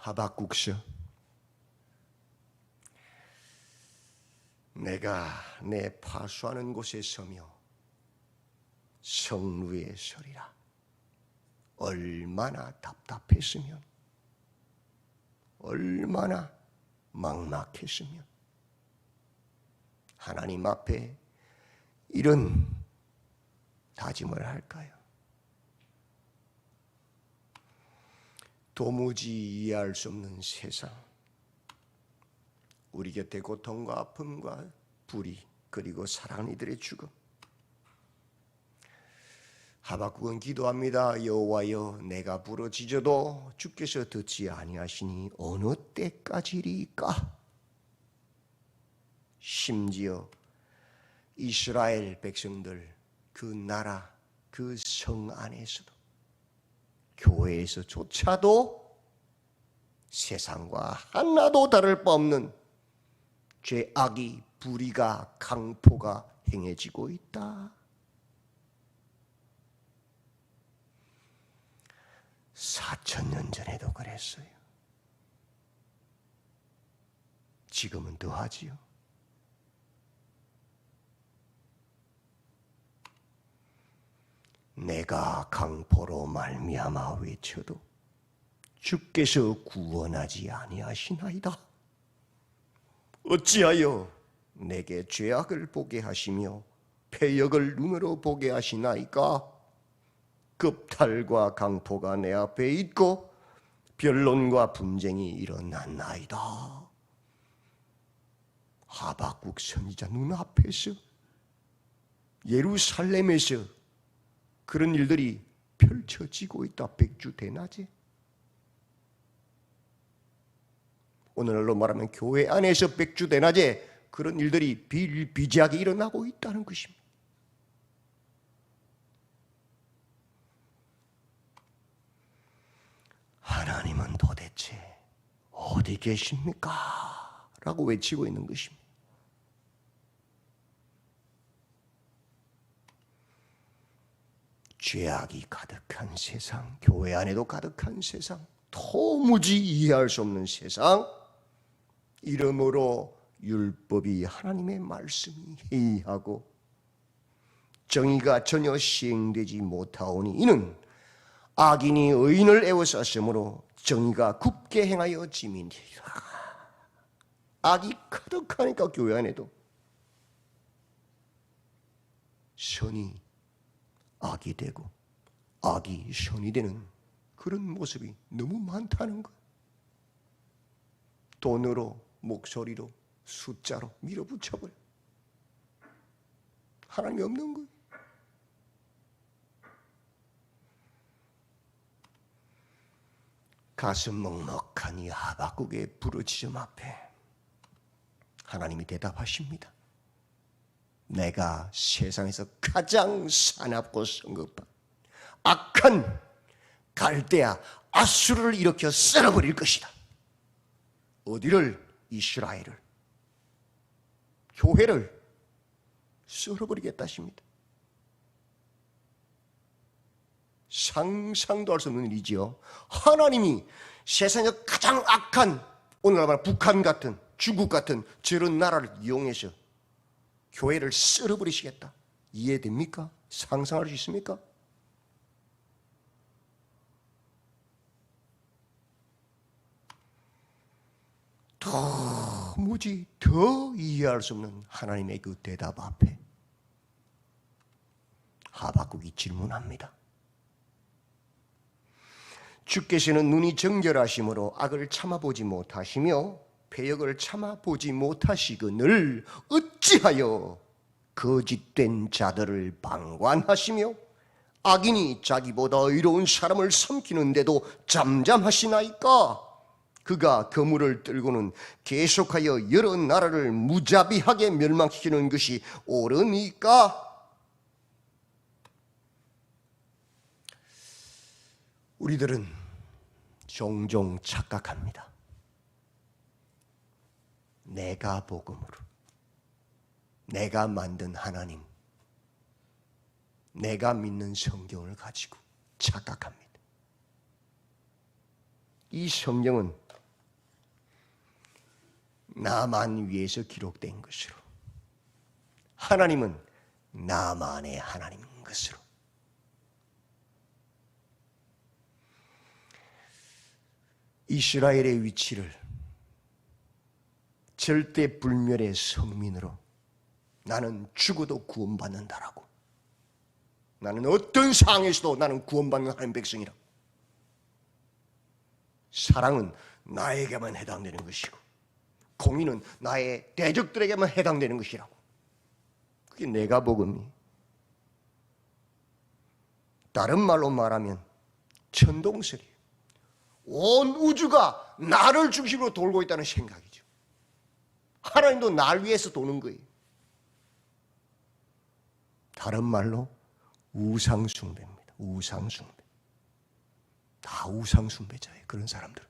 하박국서. 내가 내 파수하는 곳에 서며 성루에 서리라. 얼마나 답답했으면, 얼마나 막막했으면 하나님 앞에 이런 다짐을 할까요? 도무지 이해할 수 없는 세상, 우리 곁에 고통과 아픔과 불의, 그리고 사랑하는 이들의 죽음. 하박국은 기도합니다. 여호와여, 내가 부르짖어도 주께서 듣지 아니하시니 어느 때까지리까? 심지어 이스라엘 백성들, 그 나라, 그 성 안에서도, 교회에서조차도 세상과 하나도 다를 바 없는 죄악이, 불의가, 강포가 행해지고 있다. 4000년 전에도 그랬어요. 지금은 더하지요. 내가 강포로 말미암아 외쳐도 주께서 구원하지 아니하시나이다. 어찌하여 내게 죄악을 보게 하시며 패역을 눈으로 보게 하시나이까? 급탈과 강포가 내 앞에 있고 변론과 분쟁이 일어났나이다. 하박국 선지자 눈앞에서, 예루살렘에서 그런 일들이 펼쳐지고 있다. 백주대낮에. 오늘날로 말하면 교회 안에서 백주대낮에 그런 일들이 비일비재하게 일어나고 있다는 것입니다. 하나님은 도대체 어디 계십니까? 라고 외치고 있는 것입니다. 죄악이 가득한 세상, 교회 안에도 가득한 세상, 도무지 이해할 수 없는 세상, 이러므로 율법이, 하나님의 말씀이 해이하고 정의가 전혀 시행되지 못하오니 이는 악인이 의인을 애워쌌으므로 정의가 굽게 행하여 지민되리라. 악이 가득하니까 교회 안에도 선이 악이 되고 악이 선이 되는 그런 모습이 너무 많다는 거예요. 돈으로, 목소리로, 숫자로 밀어붙여버려. 하나님이 없는 거예요. 가슴 먹먹한 이 하박국의 부르짖음 앞에 하나님이 대답하십니다. 내가 세상에서 가장 사납고 성급한 악한 갈대아 아수르를 일으켜 썰어버릴 것이다. 어디를? 이스라엘을, 교회를 썰어버리겠다 하십니다. 상상도 할 수 없는 일이지요. 하나님이 세상에서 가장 악한, 오늘날 말하는 북한 같은, 중국 같은 저런 나라를 이용해서 교회를 썰어버리시겠다. 이해됩니까? 상상할 수 있습니까? 도무지 더 이해할 수 없는 하나님의 그 대답 앞에 하박국이 질문합니다. 주께서는 눈이 정결하심으로 악을 참아보지 못하시며 패역을 참아보지 못하시거늘 어찌하여 거짓된 자들을 방관하시며 악인이 자기보다 의로운 사람을 삼키는데도 잠잠하시나이까? 그가 거물을 들고는 계속하여 여러 나라를 무자비하게 멸망시키는 것이 옳으니까? 우리들은 종종 착각합니다. 내가 복음으로, 내가 만든 하나님, 내가 믿는 성경을 가지고 착각합니다. 이 성경은 나만 위해서 기록된 것으로, 하나님은 나만의 하나님인 것으로. 이스라엘의 위치를 절대 불멸의 성민으로, 나는 죽어도 구원받는다라고, 나는 어떤 상황에서도 나는 구원받는 하나님 백성이라고, 사랑은 나에게만 해당되는 것이고 공의는 나의 대적들에게만 해당되는 것이라고. 그게 내가 복음이. 다른 말로 말하면 천동설이에요. 온 우주가 나를 중심으로 돌고 있다는 생각이죠. 하나님도 날 위해서 도는 거예요. 다른 말로 우상숭배입니다. 우상숭배. 다 우상숭배자예요, 그런 사람들은.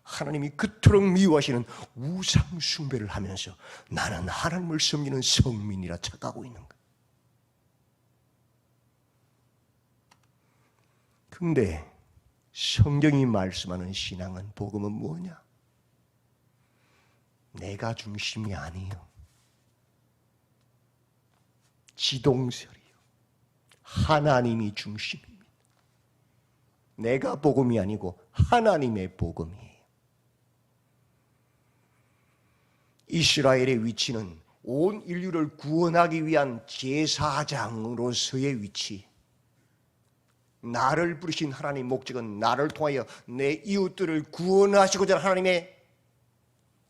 하나님이 그토록 미워하시는 우상숭배를 하면서 나는 하나님을 섬기는 성민이라 착각하고 있는 거예요. 근데 성경이 말씀하는 신앙은, 복음은 뭐냐? 내가 중심이 아니에요. 지동설이요. 하나님이 중심입니다. 내가 복음이 아니고 하나님의 복음이에요. 이스라엘의 위치는 온 인류를 구원하기 위한 제사장으로서의 위치. 나를 부르신 하나님의 목적은 나를 통하여 내 이웃들을 구원하시고자 하는 하나님의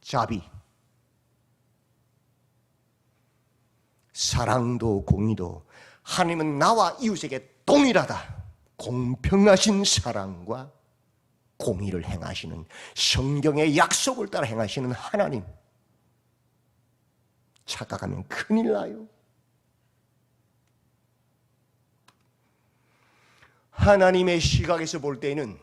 자비. 사랑도 공의도 하나님은 나와 이웃에게 동일하다. 공평하신 사랑과 공의를 행하시는, 성경의 약속을 따라 행하시는 하나님. 착각하면 큰일 나요. 하나님의 시각에서 볼 때는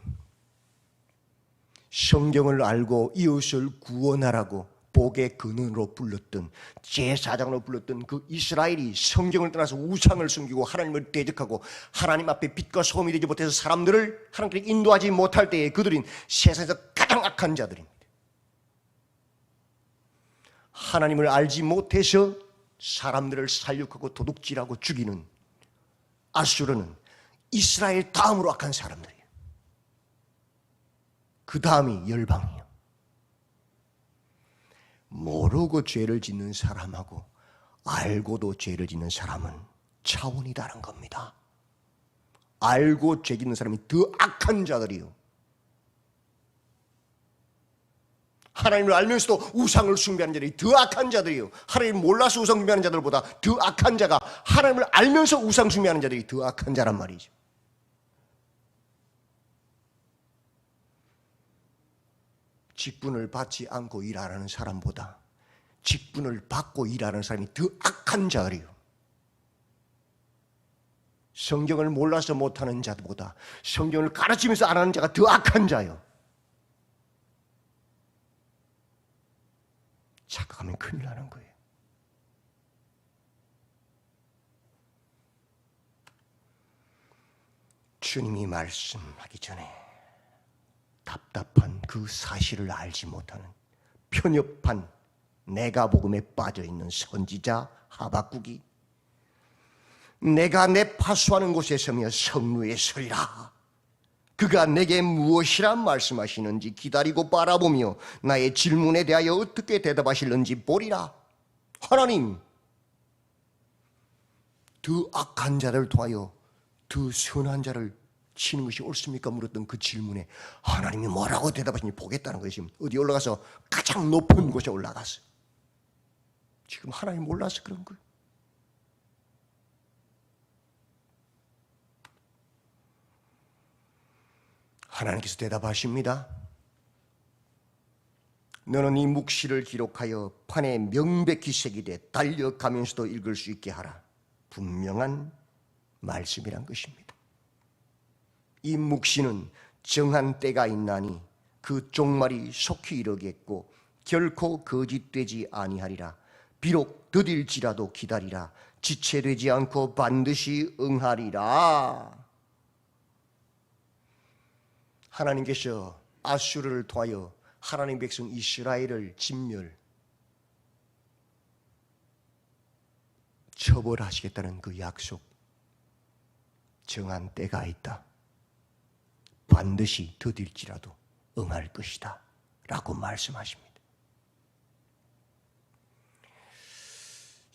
성경을 알고 이웃을 구원하라고 복의 근원으로 불렀던, 제사장으로 불렀던 그 이스라엘이 성경을 떠나서 우상을 숨기고 하나님을 대적하고 하나님 앞에 빛과 소금이 되지 못해서 사람들을 하나님께 인도하지 못할 때에 그들은 세상에서 가장 악한 자들입니다. 하나님을 알지 못해서 사람들을 살육하고 도둑질하고 죽이는 아수르는 이스라엘 다음으로 악한 사람들이에요. 그 다음이 열방이에요. 모르고 죄를 짓는 사람하고 알고도 죄를 짓는 사람은 차원이 다른 겁니다. 알고 죄 짓는 사람이 더 악한 자들이요. 하나님을 알면서도 우상을 숭배하는 자들이 더 악한 자들이요. 하나님을 몰라서 우상 숭배하는 자들보다 더 악한 자가 하나님을 알면서 우상 숭배하는 자들이 더 악한 자란 말이죠. 직분을 받지 않고 일하는 사람보다 직분을 받고 일하는 사람이 더 악한 자들이요. 성경을 몰라서 못하는 자보다 성경을 가르치면서 안 하는 자가 더 악한 자요. 착각하면 큰일 나는 거예요. 주님이 말씀하기 전에 답답한 그 사실을 알지 못하는 편협한 내가복음에 빠져있는 선지자 하박국이 내가 내 파수하는 곳에 서며 성루에 서리라. 그가 내게 무엇이라 말씀하시는지 기다리고 바라보며 나의 질문에 대하여 어떻게 대답하실는지 보리라. 하나님, 더 악한 자를 통하여 더 선한 자를 치는 것이 옳습니까? 물었던 그 질문에 하나님이 뭐라고 대답하시는지 보겠다는 것이 어디 올라가서 가장 높은 곳에 올라갔어요. 지금 하나님 몰라서 그런 거예요. 하나님께서 대답하십니다. 너는 이 묵시를 기록하여 판에 명백히 새기되 달려가면서도 읽을 수 있게 하라. 분명한 말씀이란 것입니다. 이 묵시는 정한 때가 있나니 그 종말이 속히 이르겠고 결코 거짓되지 아니하리라. 비록 더딜지라도 기다리라. 지체되지 않고 반드시 응하리라. 하나님께서 아수르를 통하여 하나님 백성 이스라엘을 처벌하시겠다는 그 약속, 정한 때가 있다. 반드시 더딜지라도 응할 것이다 라고 말씀하십니다.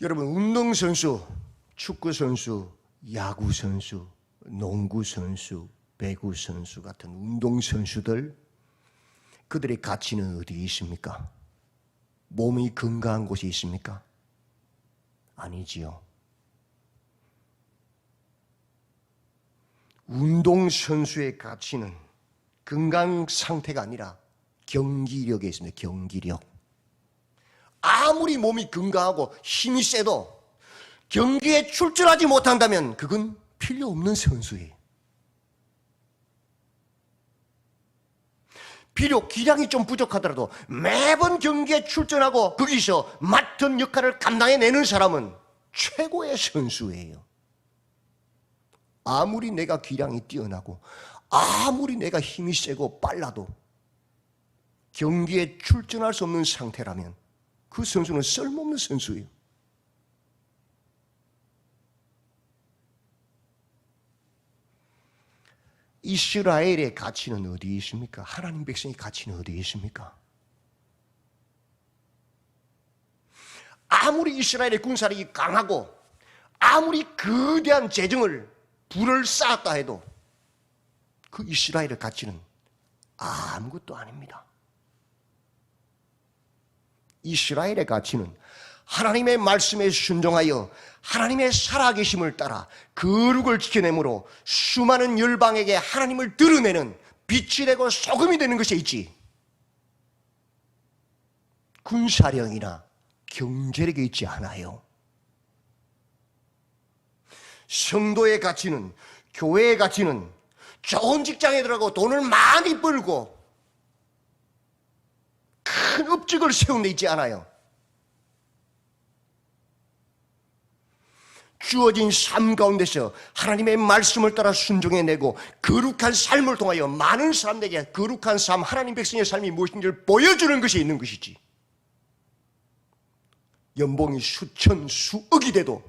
여러분, 운동선수, 축구선수, 야구선수, 농구선수, 배구선수 같은 운동선수들, 그들의 가치는 어디에 있습니까? 몸이 건강한 곳에 있습니까? 아니지요. 운동선수의 가치는 건강 상태가 아니라 경기력에 있습니다. 경기력. 아무리 몸이 건강하고 힘이 세도 경기에 출전하지 못한다면 그건 필요 없는 선수예요. 비록 기량이 좀 부족하더라도 매번 경기에 출전하고 거기서 맡은 역할을 감당해내는 사람은 최고의 선수예요. 아무리 내가 기량이 뛰어나고 아무리 내가 힘이 세고 빨라도 경기에 출전할 수 없는 상태라면 그 선수는 쓸모없는 선수예요. 이스라엘의 가치는 어디에 있습니까? 하나님 백성의 가치는 어디에 있습니까? 아무리 이스라엘의 군사력이 강하고 아무리 거대한 재정을 불을 쌓았다 해도 그 이스라엘의 가치는 아무것도 아닙니다. 이스라엘의 가치는 하나님의 말씀에 순종하여 하나님의 살아계심을 따라 거룩을 지켜내므로 수많은 열방에게 하나님을 드러내는 빛이 되고 소금이 되는 것에 있지, 군사력이나 경제력에 있지 않아요. 성도의 가치는, 교회의 가치는 좋은 직장에 들어가고 돈을 많이 벌고 큰 업적을 세운 데 있지 않아요. 주어진 삶 가운데서 하나님의 말씀을 따라 순종해내고 거룩한 삶을 통하여 많은 사람들에게 거룩한 삶, 하나님 백성의 삶이 무엇인지를 보여주는 것이 있는 것이지, 연봉이 수천, 수억이 돼도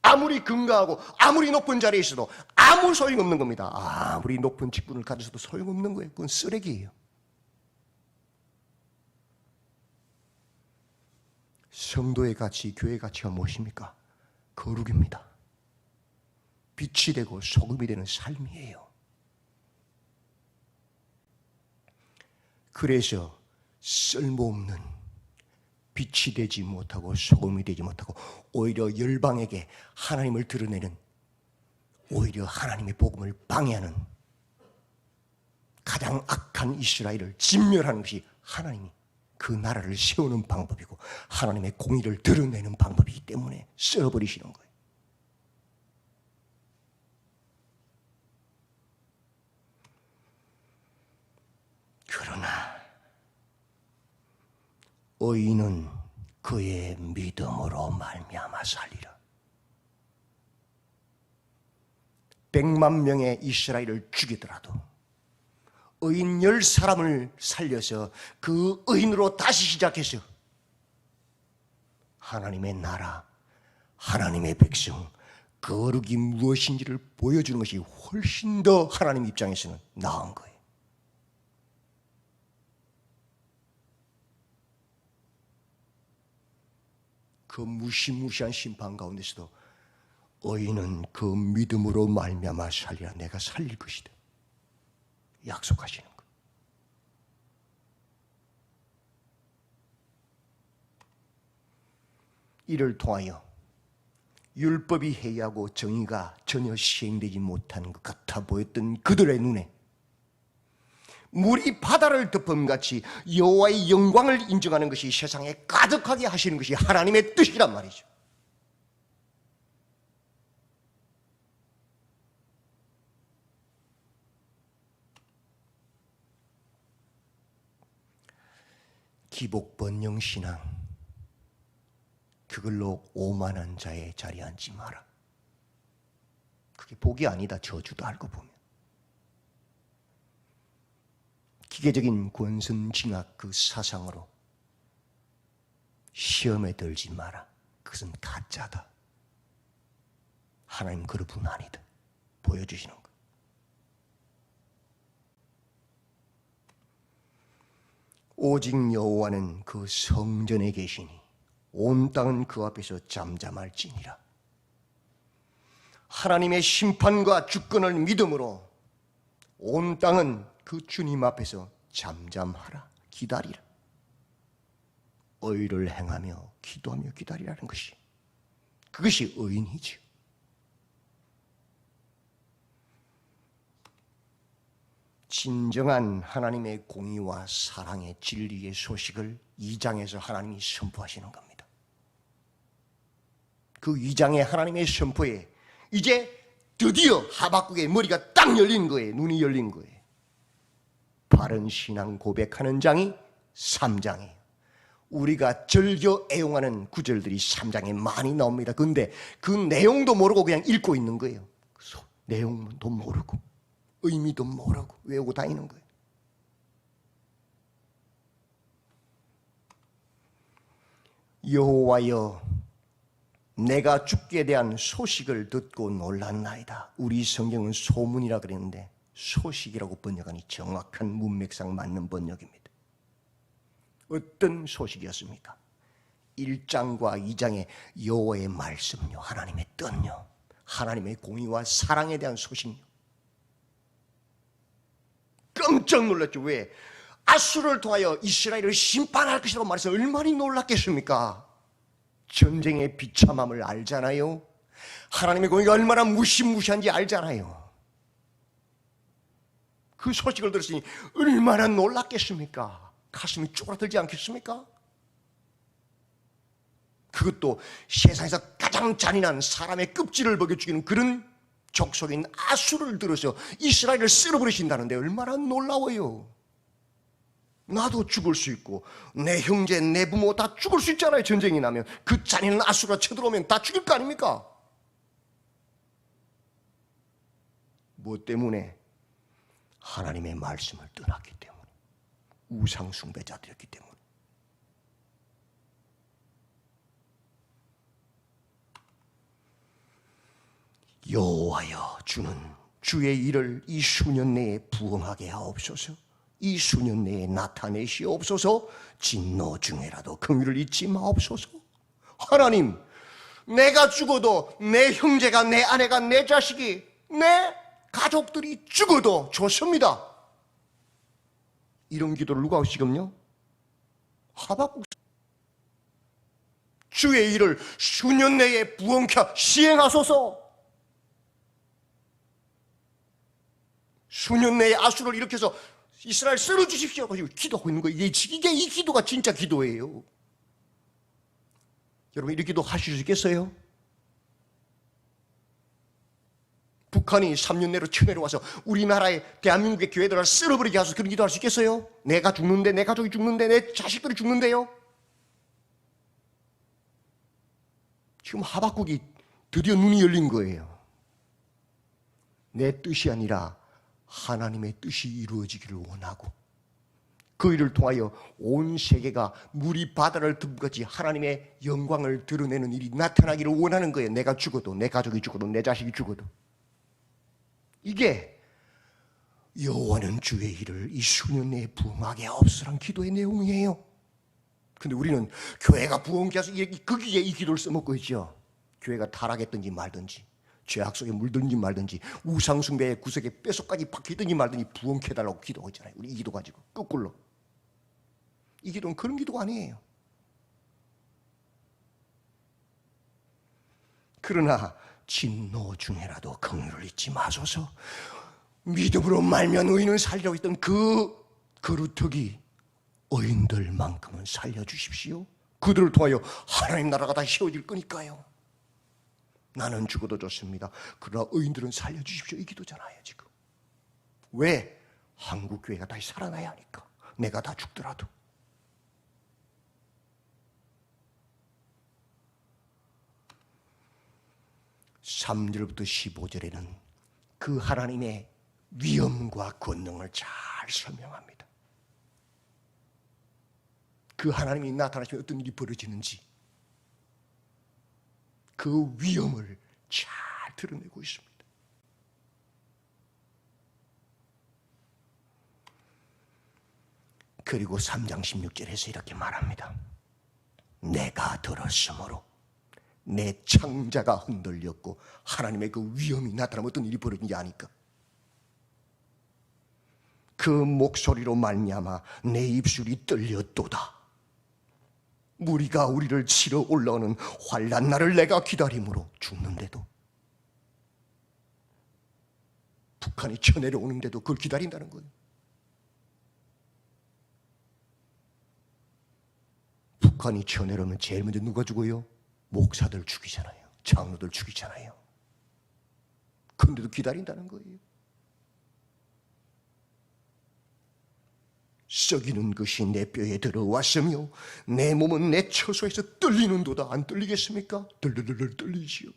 아무리 건강하고 아무리 높은 자리에 있어도 아무 소용없는 겁니다. 아무리 높은 직분을 가져서도 소용없는 거예요. 그건 쓰레기예요. 성도의 가치, 교회의 가치가 무엇입니까? 거룩입니다. 빛이 되고 소금이 되는 삶이에요. 그래서 쓸모없는, 빛이 되지 못하고 소금이 되지 못하고 오히려 열방에게 하나님을 드러내는, 오히려 하나님의 복음을 방해하는 가장 악한 이스라엘을 진멸하는 것이 하나님이 그 나라를 세우는 방법이고 하나님의 공의를 드러내는 방법이기 때문에 썰어버리시는 거예요. 그러나 의인은 그의 믿음으로 말미암아 살리라. 100만 명의 이스라엘을 죽이더라도 의인 10사람을 살려서 그 의인으로 다시 시작해서 하나님의 나라, 하나님의 백성, 거룩이 무엇인지를 보여주는 것이 훨씬 더 하나님 입장에서는 나은 거예요. 그 무시무시한 심판 가운데서도 의인은 그 믿음으로 말미암아 살리라. 내가 살릴 것이다 약속하시는 것. 이를 통하여 율법이 해이하고 정의가 전혀 시행되지 못하는 것 같아 보였던 그들의 눈에 물이 바다를 덮음같이 여호와의 영광을 인정하는 것이 세상에 가득하게 하시는 것이 하나님의 뜻이란 말이죠. 기복 번영 신앙, 그걸로 오만한 자의 자리에 앉지 마라. 그게 복이 아니다, 저주도 알고 보면. 기계적인 권선징악 그 사상으로 시험에 들지 마라. 그것은 가짜다. 하나님 그런 분 아니다. 보여주시는 것. 오직 여호와는 그 성전에 계시니 온 땅은 그 앞에서 잠잠할지니라. 하나님의 심판과 주권을 믿음으로 온 땅은 그 주님 앞에서 잠잠하라. 기다리라. 의를 행하며 기도하며 기다리라는 것이, 그것이 의인이죠. 진정한 하나님의 공의와 사랑의 진리의 소식을 2장에서 하나님이 선포하시는 겁니다. 그 2장의 하나님의 선포에 이제 드디어 하박국의 머리가 딱 열린 거예요. 눈이 열린 거예요. 바른 신앙 고백하는 장이 3장이에요. 우리가 즐겨 애용하는 구절들이 3장에 많이 나옵니다. 그런데 그 내용도 모르고 그냥 읽고 있는 거예요. 내용도 모르고 의미도 모르고 외우고 다니는 거예요. 여호와여, 내가 죽게 대한 소식을 듣고 놀랐나이다. 우리 성경은 소문이라 그랬는데 소식이라고 번역하니 정확한 문맥상 맞는 번역입니다. 어떤 소식이었습니까? 1장과 2장의 여호와의 말씀요, 하나님의 뜻요, 하나님의 공의와 사랑에 대한 소식요. 깜짝 놀랐죠. 왜? 아수르를 통하여 이스라엘을 심판할 것이라고 말해서 얼마나 놀랐겠습니까? 전쟁의 비참함을 알잖아요. 하나님의 공의가 얼마나 무시무시한지 알잖아요. 그 소식을 들었으니 얼마나 놀랐겠습니까? 가슴이 쪼그라들지 않겠습니까? 그것도 세상에서 가장 잔인한 사람의 껍질을 벗겨 죽이는 그런 족속인 아수르를 들어서 이스라엘을 쓸어버리신다는데 얼마나 놀라워요. 나도 죽을 수 있고 내 형제 내 부모 다 죽을 수 있잖아요. 전쟁이 나면 그 잔인한 아수르가 쳐들어오면 다 죽일 거 아닙니까? 뭐 때문에? 하나님의 말씀을 떠났기 때문에, 우상 숭배자들이었기 때문에. 여호와여, 주는 주의 일을 이 수년 내에 부응하게 하옵소서. 이 수년 내에 나타내시옵소서. 진노 중에라도 긍휼을 잊지 마옵소서. 하나님, 내가 죽어도 내 형제가, 내 아내가, 내 자식이, 내 가족들이 죽어도 좋습니다. 이런 기도를 누가 하시거든요? 하박국. 주의 일을 수년 내에 부응케 시행하소서. 수년 내에 아수르를 일으켜서 이스라엘 쓸어주십시오. 기도하고 있는 거예요. 이게 이 기도가 진짜 기도예요. 여러분, 이런 기도 하실 수 있겠어요? 북한이 3년 내로 쳐내려와서 우리나라의 대한민국의 교회들을 쓸어버리게 해서 그런 기도 할 수 있겠어요? 내가 죽는데, 내 가족이 죽는데, 내 자식들이 죽는데요? 지금 하박국이 드디어 눈이 열린 거예요. 내 뜻이 아니라 하나님의 뜻이 이루어지기를 원하고, 그 일을 통하여 온 세계가 물이 바다를 덮같이 하나님의 영광을 드러내는 일이 나타나기를 원하는 거예요. 내가 죽어도, 내 가족이 죽어도, 내 자식이 죽어도. 이게 여호와는 주의 일을 이 수년 내에 부응하게 하옵소서라는 기도의 내용이에요. 근데 우리는 교회가 부응케 해서 거기에 이 기도를 써먹고 있죠. 교회가 타락했든지 말든지, 죄악 속에 물든지 말든지, 우상숭배의 구석에 뼛속까지 박히든지 말든지 부응케 해달라고 기도하잖아요. 우리 이 기도 가지고 거꾸로. 이 기도는 그런 기도가 아니에요. 그러나 진노 중에라도 긍휼을 잊지 마소서. 믿음으로 말면 의인을 살리라고 했던 그 거루터기 의인들만큼은 살려주십시오. 그들을 통하여 하나님 나라가 다시 세워질 거니까요. 나는 죽어도 좋습니다. 그러나 의인들은 살려주십시오. 이 기도잖아요 지금. 왜? 한국교회가 다시 살아나야 하니까. 내가 다 죽더라도. (3절부터 15절에는 그 하나님의 위엄과 권능을 잘 설명합니다. 그 하나님이 나타나시면 어떤 일이 벌어지는지 그 위험을 잘 드러내고 있습니다. 그리고 3장 16절에서 이렇게 말합니다. 내가 들었으므로 내 창자가 흔들렸고 하나님의 그 위험이 나타나면 어떤 일이 벌어지는지 아니까 그 목소리로 말미암아 내 입술이 떨렸도다. 무리가 우리를 치러 올라오는 환난 날을 내가 기다림으로 죽는데도 북한이 쳐내려오는데도 그걸 기다린다는 거예요. 북한이 쳐내려오면 제일 먼저 누가 죽어요? 목사들 죽이잖아요. 장로들 죽이잖아요. 그런데도 기다린다는 거예요. 썩이는 것이 내 뼈에 들어왔으며 내 몸은 내 처소에서 떨리는도다. 안 떨리겠습니까? 들들들 떨리지요.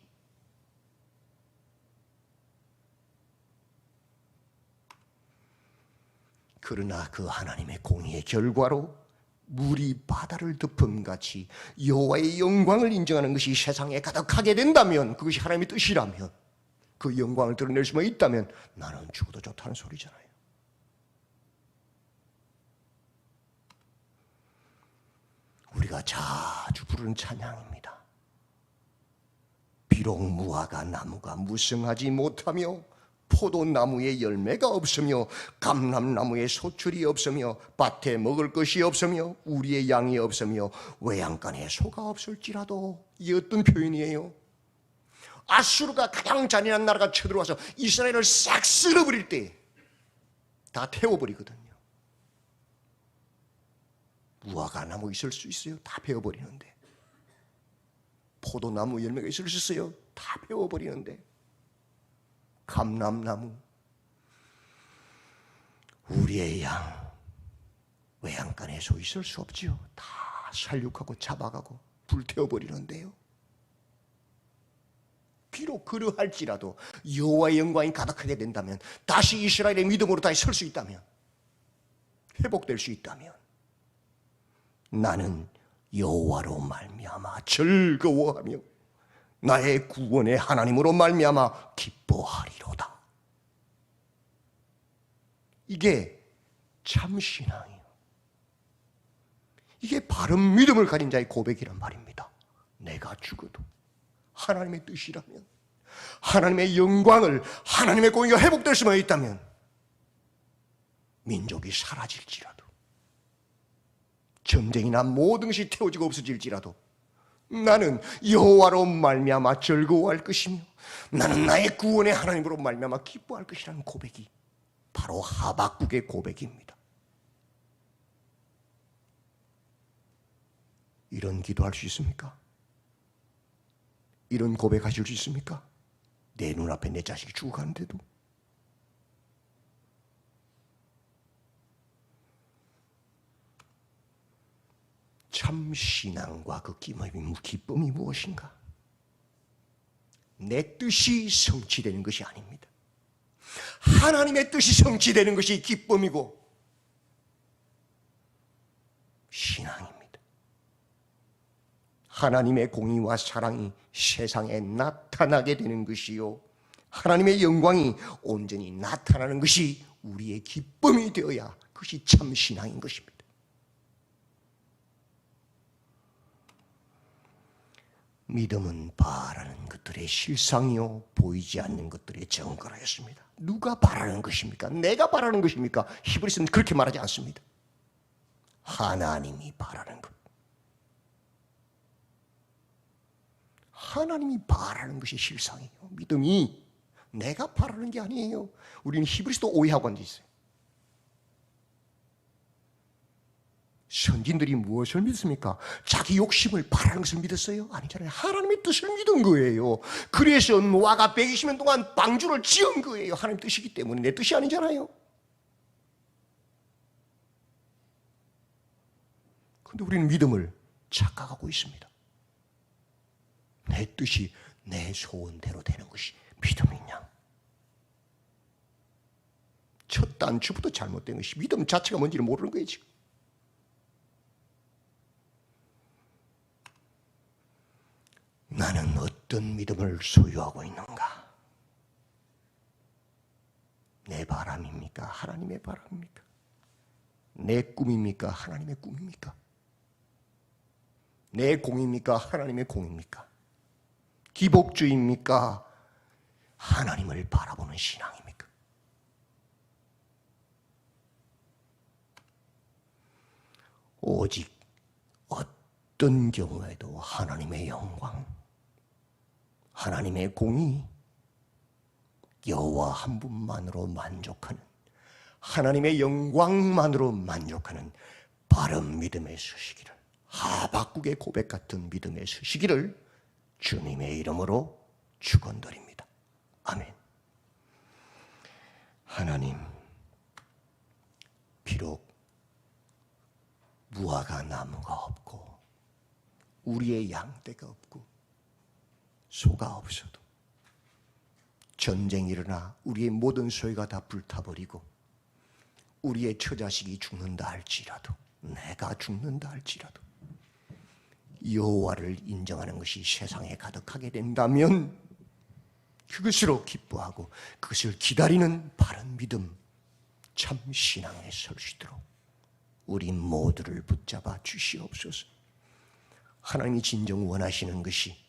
그러나 그 하나님의 공의의 결과로 물이 바다를 덮음같이 여호와의 영광을 인정하는 것이 세상에 가득하게 된다면, 그것이 하나님의 뜻이라면, 그 영광을 드러낼 수만 있다면 나는 죽어도 좋다는 소리잖아요. 우리가 자주 부르는 찬양입니다. 비록 무화과 나무가 무성하지 못하며 포도나무에 열매가 없으며 감람나무에 소출이 없으며 밭에 먹을 것이 없으며 우리의 양이 없으며 외양간에 소가 없을지라도, 이게 어떤 표현이에요? 아수르가 가장 잔인한 나라가 쳐들어와서 이스라엘을 싹 쓸어버릴 때 다 태워버리거든요. 무화과 나무 있을 수 있어요? 다 베어버리는데. 포도나무 열매가 있을 수 있어요? 다 베어버리는데. 감람나무, 우리의 양, 외양간에 소 있을 수 없지요. 다 살육하고 잡아가고 불태워버리는데요. 비록 그러할지라도 여호와의 영광이 가득하게 된다면, 다시 이스라엘의 믿음으로 다시 설 수 있다면, 회복될 수 있다면, 나는 여호와로 말미암아 즐거워하며 나의 구원의 하나님으로 말미암아 기뻐하리로다. 이게 참 신앙이에요. 이게 바른 믿음을 가진 자의 고백이란 말입니다. 내가 죽어도 하나님의 뜻이라면, 하나님의 영광을, 하나님의 공의가 회복될 수만 있다면, 민족이 사라질지라도, 전쟁이나 모든 것이 태워지고 없어질지라도 나는 여호와로 말미암아 즐거워할 것이며 나는 나의 구원의 하나님으로 말미암아 기뻐할 것이라는 고백이 바로 하박국의 고백입니다. 이런 기도할 수 있습니까? 이런 고백하실 수 있습니까? 내 눈앞에 내 자식이 죽어가는데도. 참 신앙과 그 기쁨이 무엇인가? 내 뜻이 성취되는 것이 아닙니다. 하나님의 뜻이 성취되는 것이 기쁨이고 신앙입니다. 하나님의 공의와 사랑이 세상에 나타나게 되는 것이요, 하나님의 영광이 온전히 나타나는 것이 우리의 기쁨이 되어야 그것이 참 신앙인 것입니다. 믿음은 바라는 것들의 실상이요 보이지 않는 것들의 증거라였습니다. 누가 바라는 것입니까? 내가 바라는 것입니까? 히브리서는 그렇게 말하지 않습니다. 하나님이 바라는 것. 하나님이 바라는 것이 실상이에요. 믿음이 내가 바라는 게 아니에요. 우리는 히브리서도 오해하고 앉아있어요. 선진들이 무엇을 믿습니까? 자기 욕심을 바라는 것을 믿었어요? 아니잖아요. 하나님의 뜻을 믿은 거예요. 그래서 노아가 120년 동안 방주를 지은 거예요. 하나님의 뜻이기 때문에, 내 뜻이 아니잖아요. 그런데 우리는 믿음을 착각하고 있습니다. 내 뜻이 내 소원대로 되는 것이 믿음이냐? 첫 단추부터 잘못된 것이 믿음 자체가 뭔지를 모르는 거예요, 지금. 어떤 믿음을 소유하고 있는가? 내 바람입니까? 하나님의 바람입니까? 내 꿈입니까? 하나님의 꿈입니까? 내 공입니까? 하나님의 공입니까? 기복주의입니까? 하나님을 바라보는 신앙입니까? 오직 어떤 경우에도 하나님의 영광, 하나님의 공의, 여호와 한 분만으로 만족하는, 하나님의 영광만으로 만족하는 바른 믿음에 서시기를, 하박국의 고백 같은 믿음에 서시기를 주님의 이름으로 축원드립니다. 아멘. 하나님, 비록 무화과 나무가 없고 우리의 양떼가 없고 소가 없어도, 전쟁이 일어나 우리의 모든 소유가 다 불타버리고 우리의 처자식이 죽는다 할지라도, 내가 죽는다 할지라도 여호와를 인정하는 것이 세상에 가득하게 된다면 그것으로 기뻐하고 그것을 기다리는 바른 믿음, 참 신앙에 설 수 있도록 우리 모두를 붙잡아 주시옵소서. 하나님이 진정 원하시는 것이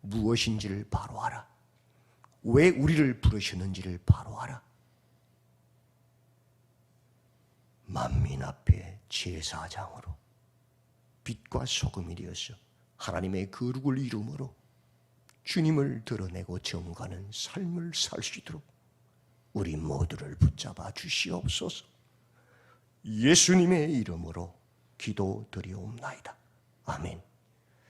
무엇인지를 바로 알아. 왜 우리를 부르셨는지를 바로 알아. 만민 앞에 제사장으로 빛과 소금이 되어서 하나님의 거룩을 이루므로 주님을 드러내고 점거하는 삶을 살 수 있도록 우리 모두를 붙잡아 주시옵소서. 예수님의 이름으로 기도드리옵나이다. 아멘.